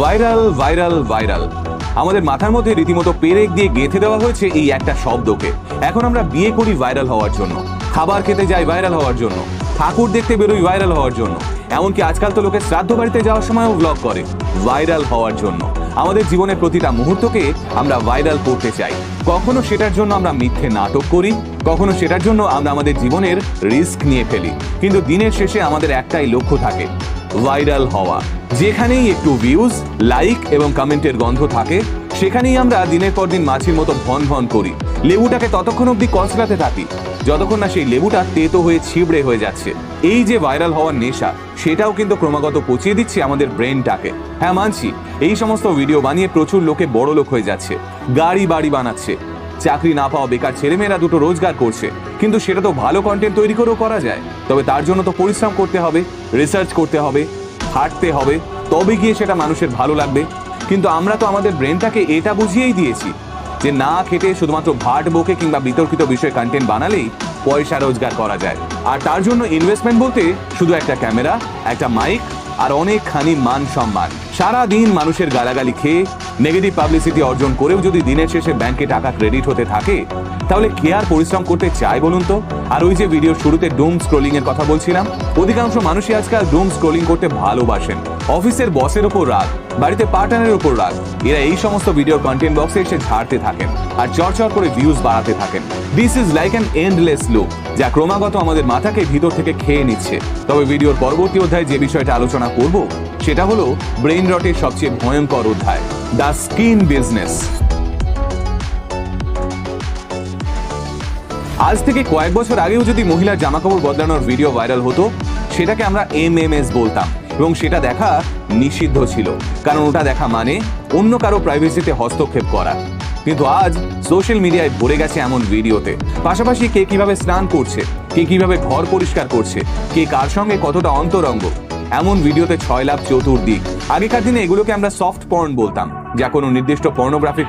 Viral viral viral আমাদের মাথার মধ্যে রীতিমতো পেরেক দিয়ে গেঁথে দেওয়া হয়েছে এই একটা শব্দকে। এখন আমরা বিয়ে করি ভাইরাল হওয়ার জন্য, খাবার খেতে যাই ভাইরাল হওয়ার জন্য, ঠাকুর দেখতে বেরোই ভাইরাল হওয়ার জন্য, এমনকি আজকাল তো লোকে শ্রাদ্ধ বাড়িতে যাওয়ার সময়ও ব্লগ করে ভাইরাল হওয়ার জন্য। আমাদের জীবনের প্রতিটা মুহূর্তকে আমরা ভাইরাল করতে চাই। কখনো সেটার জন্য আমরা মিথ্যে নাটক করি, কখনো সেটার জন্য আমরা আমাদের জীবনের রিস্ক নিয়ে ফেলি। কিন্তু দিনের শেষে আমাদের একটাই লক্ষ্য থাকে, ভাইরাল হওয়া। যেখানেই একটু ভিউজ, লাইক এবং কমেন্টের গন্ধ থাকে, সেখানেই আমরা দিনের পর দিন মাছির মতো ভন ভন করি। লেবুটাকে ততক্ষণ অব্দি কচলাতে থাকি যতক্ষণ না সেই লেবুটা তেতো হয়ে ছিবড়ে হয়ে যাচ্ছে। এই যে ভাইরাল হওয়ার নেশা, সেটাও কিন্তু ক্রমাগত পচিয়ে দিচ্ছে আমাদের ব্রেনটাকে। হ্যাঁ মানছি, এই সমস্ত ভিডিও বানিয়ে প্রচুর লোকে বড় লোক হয়ে যাচ্ছে, গাড়ি বাড়ি বানাচ্ছে, চাকরি না পাওয়া বেকার ছেলেমেয়েরা দুটো রোজগার করছে। কিন্তু সেটা তো ভালো কন্টেন্ট তৈরি করেও করা যায়, তবে তার জন্য তো পরিশ্রম করতে হবে, রিসার্চ করতে হবে, হাঁটতে হবে, তবে গিয়ে সেটা মানুষের ভালো লাগবে। কিন্তু আমরা তো আমাদের ব্রেনটাকে এটা বুঝিয়েই দিয়েছি যে না খেটে শুধুমাত্র ভাট বকে কিংবা বিতর্কিত বিষয়ে কন্টেন্ট বানালেই পয়সা রোজগার করা যায়। আর তার জন্য ইনভেস্টমেন্ট বলতে শুধু একটা ক্যামেরা, একটা মাইক আর অনেকখানি মান সম্মান। সারা দিন মানুষের গালাগালি খেয়ে নেগেটিভ পাবলিসিটি অর্জন করেও যদি দিনের শেষে ব্যাংকে টাকা ক্রেডিট হতে থাকে, তাহলে কে আর পরিশ্রম করতে চায় বলুন তো? আর ওই যে ভিডিওর শুরুতে ডুম স্ক্রোলিং এর কথা বলছিলাম, অধিকাংশ মানুষই আজকাল ডুম স্ক্রোলিং করতে ভালোবাসেন। অফিসের বসের ওপর রাগ, বাড়িতে পার্টনারের ওপর রাগ, এরা এই সমস্ত ভিডিও কন্টেন্ট বক্সে এসে ঝাড়তে থাকেন আর চরচর করে ভিউজ বাড়াতে থাকেন। This is like an endless loop, যা ক্রমাগত আমাদের মাথাকে ভিতর থেকে খেয়ে নিচ্ছে। তবে ভিডিওর পরবর্তী অধ্যায়ে যে বিষয়টা আলোচনা করব, সেটা হলো ব্রেইন রটের সবচেয়ে ভয়ঙ্কর অধ্যায়, দ্য স্কিন বিজনেস। আজ থেকে কয়েক বছর আগেও যদি মহিলার জামাকাপড় বদলানোর ভিডিও ভাইরাল হতো, সেটাকে আমরা MMS বলতাম এবং সেটা দেখা নিষিদ্ধ ছিল, কারণ ওটা দেখা মানে অন্য কারো প্রাইভেসিতে হস্তক্ষেপ করা। কিন্তু আজ সোশ্যাল মিডিয়ায় ভরে গেছে এমন ভিডিওতে, পাশাপাশি কে কিভাবে স্নান করছে, কে কিভাবে ঘর পরিষ্কার করছে, কে কার সঙ্গে কতটা অন্তরঙ্গ, এমন ভিডিওতে 6 লাখ চতুর্দিক। আগেকার দিনে এগুলোকে আমরা সফট পর্ন বলতাম, যা কোনো নির্দিষ্ট পর্নোগ্রাফিক